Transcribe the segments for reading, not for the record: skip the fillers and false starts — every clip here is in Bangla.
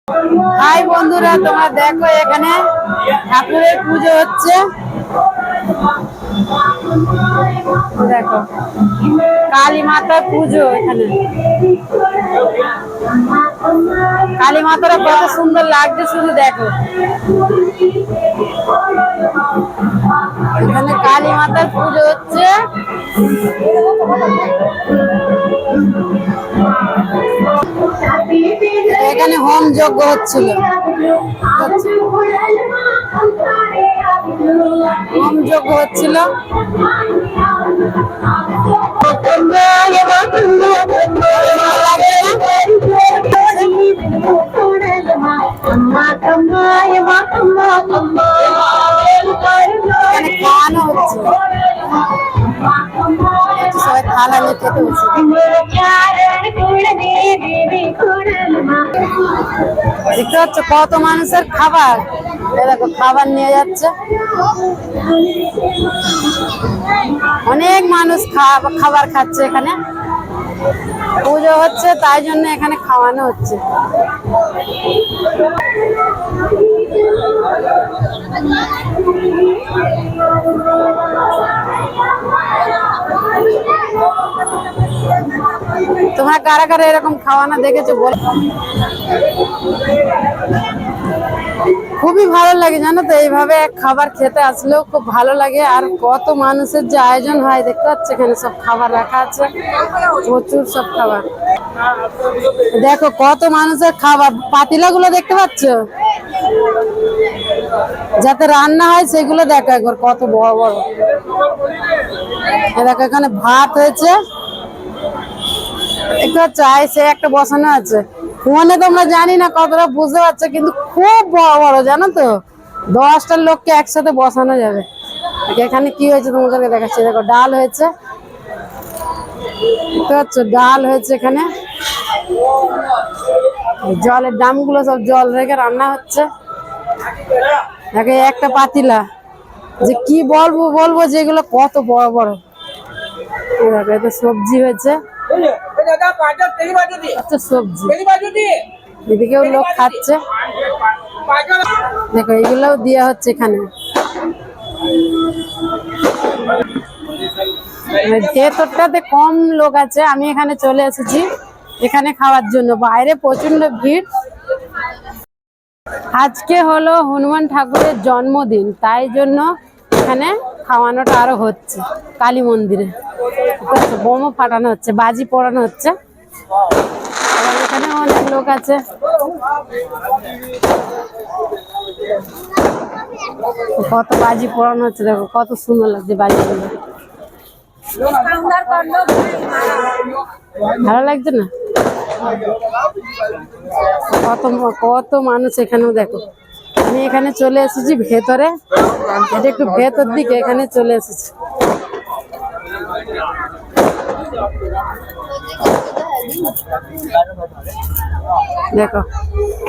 হাই বন্ধুরা, তোমরা দেখো এখানে ঠাকুরের পুজো হচ্ছে। দেখো কালী মাতার পুজো। এখানে কালী মাতারা কত সুন্দর লাগছে, শুধু দেখো। এখানে কালী মাতার পুজো হচ্ছে। এখানে হোম যজ্ঞ হচ্ছিল। হোম যজ্ঞ হচ্ছিল। এখানে খাওয়ানো হচ্ছে, সবাই থালা নিয়ে খেতে হচ্ছে। দেখতে পাচ্ছ কত মানুষের খাবার। দেখো খাবার নিয়ে যাচ্ছে, অনেক মানুষ খাবার খাচ্ছে। এখানে পুজো হচ্ছে, তাই জন্য এখানে খাওয়ানো হচ্ছে। তোমরা কারা কারা এরকম খাওয়ানো দেখেছো বল। খুবই ভালো লাগে জানো তো, এইভাবে খাবার খেতে আসলেও খুব ভালো লাগে। আর কত মানুষের যে আয়োজন হয় দেখতে পাচ্ছ, এখানে সব খাবার রাখা আছে, প্রচুর সব খাবার। দেখো কত মানুষের খাবার, পাতিলা গুলো দেখতে পাচ্ছ যাতে রান্না হয় সেগুলো দেখো একবার, কত বড় বড়। দেখো এখানে ভাত হয়েছে, দেখতে পাচ্ছ আইসে একটা বসানো আছে। ফোনে তোমরা জানি না কতটা বুঝতে পারছো, কিন্তু খুব বড় বড় জানো তো, 10টা লোককে একসাথে বসানো যাবে। এখানে কি হয়েছে তোমাদেরকে দেখাচ্ছি। দেখো ডাল হয়েছে, দেখতে পাচ্ছ ডাল হয়েছে। এখানে জলের ড্রামগুলো সব জল রেখে রান্না হচ্ছে। দেখো একটা পাতিলা, যে কি বলবো বলবো, যেগুলো কত বড় বড়। দেখো এতে সবজি হয়েছে, সবজি। এদিকেও লোক খাচ্ছে। দেখো এগুলোও দেওয়া হচ্ছে এখানে। ভেতরটাতে কম লোক আছে, আমি এখানে চলে এসেছি এখানে খাওয়ার জন্য। বাইরে প্রচন্ড ভিড়। আজকে হলো হনুমান ঠাকুরের জন্মদিন, তাই জন্য এখানে খাওয়ানোটা আরো হচ্ছে কালী মন্দিরে। বোম ফাটানো হচ্ছে, বাজি পোড়ানো হচ্ছে। এখানে অনেক লোক আছে। কত বাজি পোড়ানো হচ্ছে, দেখো কত সুন্দর লাগছে বাজিগুলো। ভালো লাগছে না? কত কত মানুষ এখানেও দেখো। আমি এখানে চলে এসেছি ভেতরে, এটা একটু ভেতর দিকে, এখানে চলে এসেছি। দেখো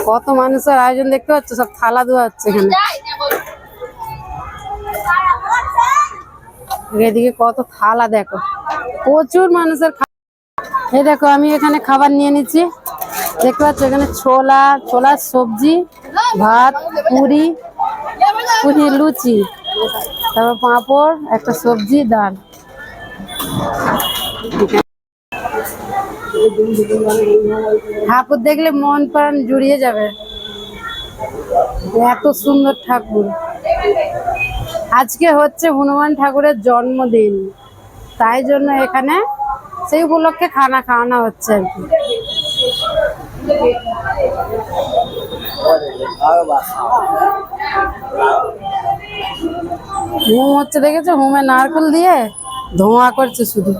কত মানুষের আয়োজন দেখতে পাচ্ছ, সব থালা ধোয়া হচ্ছে এখানে। এদিকে কত থালা, দেখো প্রচুর মানুষের। এই দেখো আমি এখানে খাবার নিয়ে নিচ্ছি, দেখতে পাচ্ছ এখানে ছোলার সবজি, ভাত, পুরি, লুচি, তারপর পাঁপড়, একটা সবজি, ডাল। ঠাকুর দেখলে মন প্রাণ জুড়িয়ে যাবে, এত সুন্দর ঠাকুর। আজকে হচ্ছে হনুমান ঠাকুরের জন্মদিন, তাই জন্য এখানে সেই উপলক্ষে খানা খাওয়ানো হচ্ছে আর কি। হোম হচ্ছে, দেখেছো হোমে নারকেল দিয়ে ধোঁয়া করছে শুধু।